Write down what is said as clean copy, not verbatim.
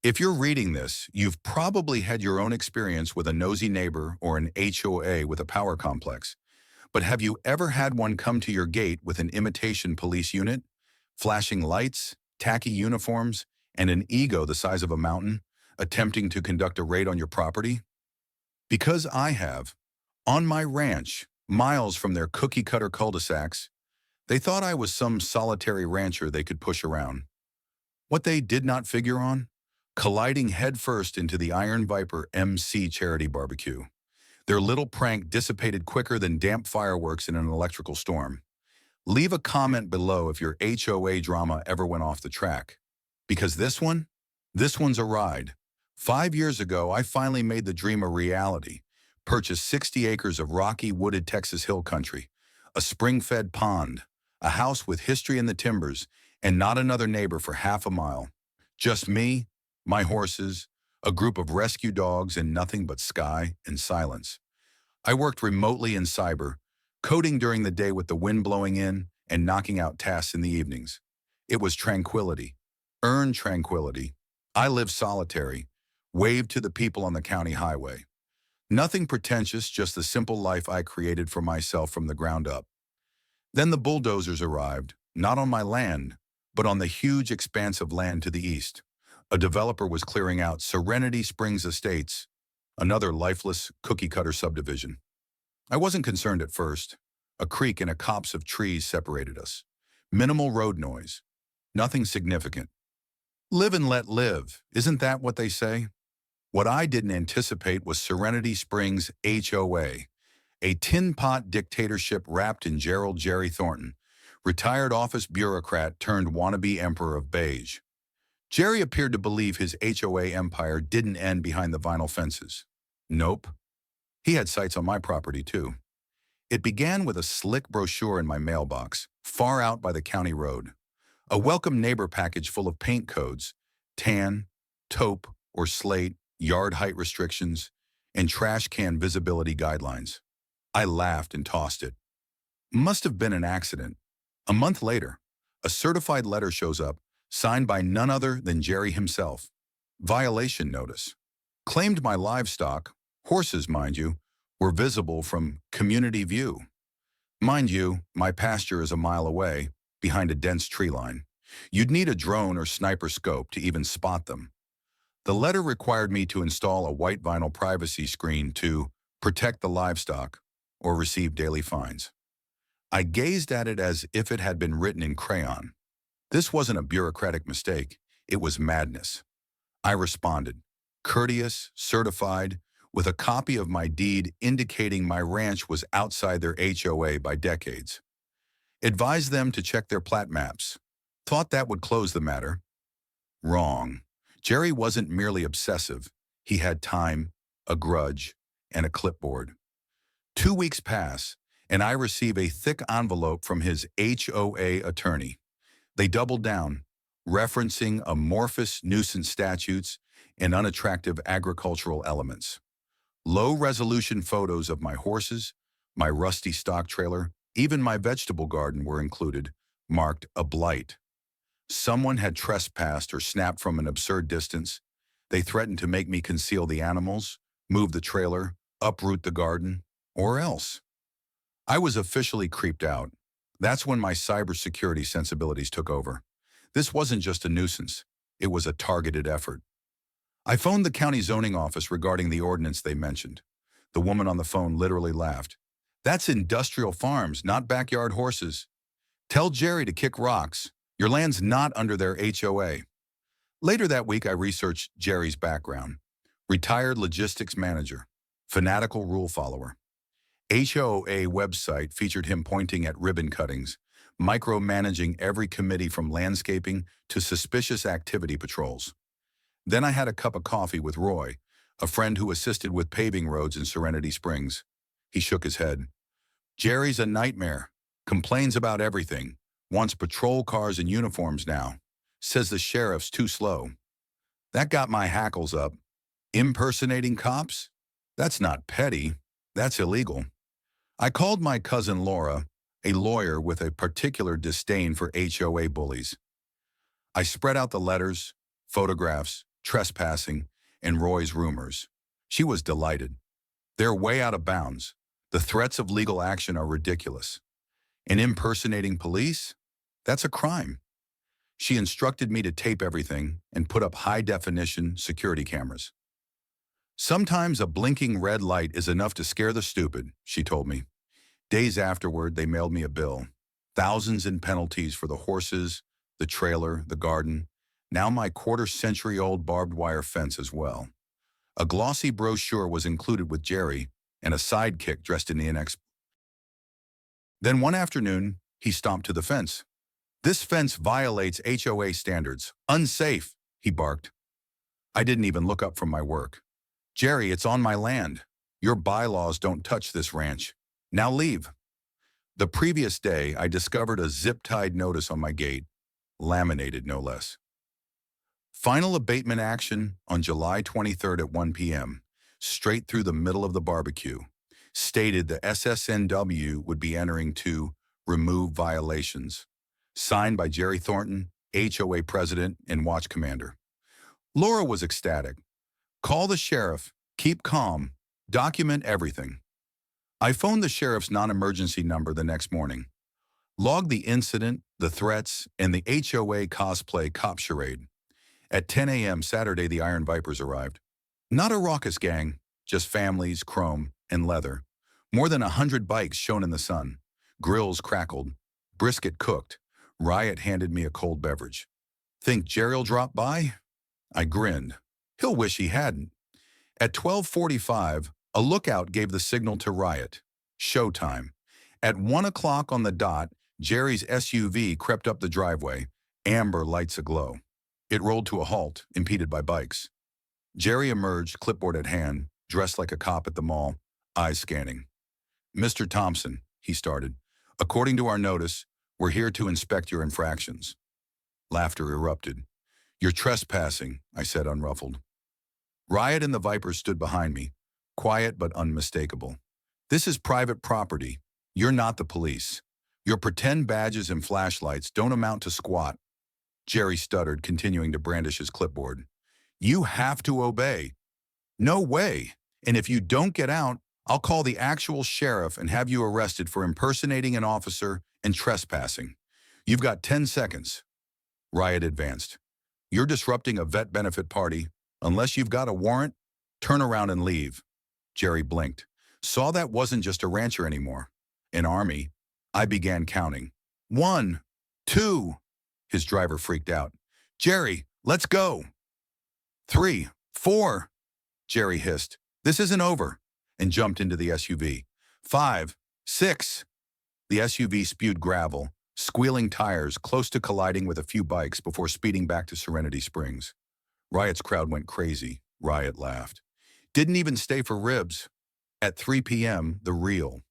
If you're reading this, you've probably had your own experience with a nosy neighbor or an HOA with a power complex. But have you ever had one come to your gate with an imitation police unit, flashing lights, tacky uniforms, and an ego the size of a mountain, attempting to conduct a raid on your property? Because I have. On my ranch, miles from their cookie-cutter cul-de-sacs, they thought I was some solitary rancher they could push around. What they did not figure on? Colliding headfirst into the Iron Viper MC charity barbecue. Their little prank dissipated quicker than damp fireworks in an electrical storm. Leave a comment below if your HOA drama ever went off the track. Because this one's a ride. 5 years ago, I finally made the dream a reality. Purchased 60 acres of rocky, wooded Texas hill country, a spring-fed pond, a house with history in the timbers, and not another neighbor for half a mile. Just me, my horses, a group of rescue dogs, and nothing but sky and silence. I worked remotely in cyber, coding during the day with the wind blowing in and knocking out tasks in the evenings. It was tranquility, earned tranquility. I lived solitary, waved to the people on the county highway. Nothing pretentious, just the simple life I created for myself from the ground up. Then the bulldozers arrived, not on my land, but on the huge expanse of land to the east. A developer was clearing out Serenity Springs Estates, another lifeless cookie-cutter subdivision. I wasn't concerned at first. A creek and a copse of trees separated us. Minimal road noise. Nothing significant. Live and let live, isn't that what they say? What I didn't anticipate was Serenity Springs HOA, a tin-pot dictatorship wrapped in Gerald Jerry Thornton, retired office bureaucrat turned wannabe emperor of beige. Jerry appeared to believe his HOA empire didn't end behind the vinyl fences. Nope. He had sights on my property, too. It began with a slick brochure in my mailbox, far out by the county road. A welcome neighbor package full of paint codes, tan, taupe, or slate, yard height restrictions, and trash can visibility guidelines. I laughed and tossed it. Must have been an accident. A month later, a certified letter shows up, signed by none other than Jerry himself. Violation notice. Claimed my livestock, horses mind you, were visible from community view. Mind you, my pasture is a mile away, behind a dense tree line. You'd need a drone or sniper scope to even spot them. The letter required me to install a white vinyl privacy screen to protect the livestock or receive daily fines. I gazed at it as if it had been written in crayon. This wasn't a bureaucratic mistake. It was madness. I responded, courteous, certified, with a copy of my deed indicating my ranch was outside their HOA by decades. Advised them to check their plat maps. Thought that would close the matter. Wrong. Jerry wasn't merely obsessive. He had time, a grudge, and a clipboard. 2 weeks pass, and I receive a thick envelope from his HOA attorney. They doubled down, referencing amorphous nuisance statutes and unattractive agricultural elements. Low-resolution photos of my horses, my rusty stock trailer, even my vegetable garden were included, marked a blight. Someone had trespassed or snapped from an absurd distance. They threatened to make me conceal the animals, move the trailer, uproot the garden, or else. I was officially creeped out. That's when my cybersecurity sensibilities took over. This wasn't just a nuisance. It was a targeted effort. I phoned the county zoning office regarding the ordinance they mentioned. The woman on the phone literally laughed. That's industrial farms, not backyard horses. Tell Jerry to kick rocks. Your land's not under their HOA. Later that week, I researched Jerry's background. Retired logistics manager, fanatical rule follower. HOA website featured him pointing at ribbon cuttings, micromanaging every committee from landscaping to suspicious activity patrols. Then I had a cup of coffee with Roy, a friend who assisted with paving roads in Serenity Springs. He shook his head. Jerry's a nightmare, complains about everything, wants patrol cars and uniforms now, says the sheriff's too slow. That got my hackles up. Impersonating cops? That's not petty, that's illegal. I called my cousin Laura, a lawyer with a particular disdain for HOA bullies. I spread out the letters, photographs, trespassing, and Roy's rumors. She was delighted. They're way out of bounds. The threats of legal action are ridiculous. And impersonating police? That's a crime. She instructed me to tape everything and put up high-definition security cameras. Sometimes a blinking red light is enough to scare the stupid, she told me. Days afterward, they mailed me a bill. Thousands in penalties for the horses, the trailer, the garden. Now my quarter-century-old barbed wire fence as well. A glossy brochure was included with Jerry and a sidekick dressed in the NX. Then one afternoon, he stomped to the fence. This fence violates HOA standards. Unsafe, he barked. I didn't even look up from my work. Jerry, it's on my land. Your bylaws don't touch this ranch. Now leave. The previous day, I discovered a zip-tied notice on my gate, laminated no less. Final abatement action on July 23rd at 1 p.m., straight through the middle of the barbecue, stated the SSNW would be entering to remove violations. Signed by Jerry Thornton, HOA president and watch commander. Laura was ecstatic. Call the sheriff, keep calm, document everything. I phoned the sheriff's non-emergency number the next morning. Logged the incident, the threats, and the HOA cosplay cop charade. At 10 a.m. Saturday, the Iron Vipers arrived. Not a raucous gang, just families, chrome, and leather. More than 100 bikes shone in the sun. Grills crackled. Brisket cooked. Riot handed me a cold beverage. Think Jerry'll drop by? I grinned. He'll wish he hadn't. At 12:45, a lookout gave the signal to Riot. Showtime. At 1 o'clock on the dot, Jerry's SUV crept up the driveway, amber lights aglow. It rolled to a halt, impeded by bikes. Jerry emerged, clipboard at hand, dressed like a cop at the mall, eyes scanning. Mr. Thompson, he started, according to our notice, we're here to inspect your infractions. Laughter erupted. You're trespassing, I said, unruffled. Riot and the Vipers stood behind me, quiet but unmistakable. This is private property. You're not the police. Your pretend badges and flashlights don't amount to squat. Jerry stuttered, continuing to brandish his clipboard. You have to obey. No way. And if you don't get out, I'll call the actual sheriff and have you arrested for impersonating an officer and trespassing. You've got 10 seconds. Riot advanced. You're disrupting a vet benefit party. Unless you've got a warrant, turn around and leave. Jerry blinked. Saw that wasn't just a rancher anymore. An army. I began counting. 1, 2. His driver freaked out. Jerry, let's go. 3, 4. Jerry hissed. This isn't over. And jumped into the SUV. 5, 6. The SUV spewed gravel, squealing tires close to colliding with a few bikes before speeding back to Serenity Springs. Riot's crowd went crazy. Riot laughed. Didn't even stay for ribs. At 3 p.m., the real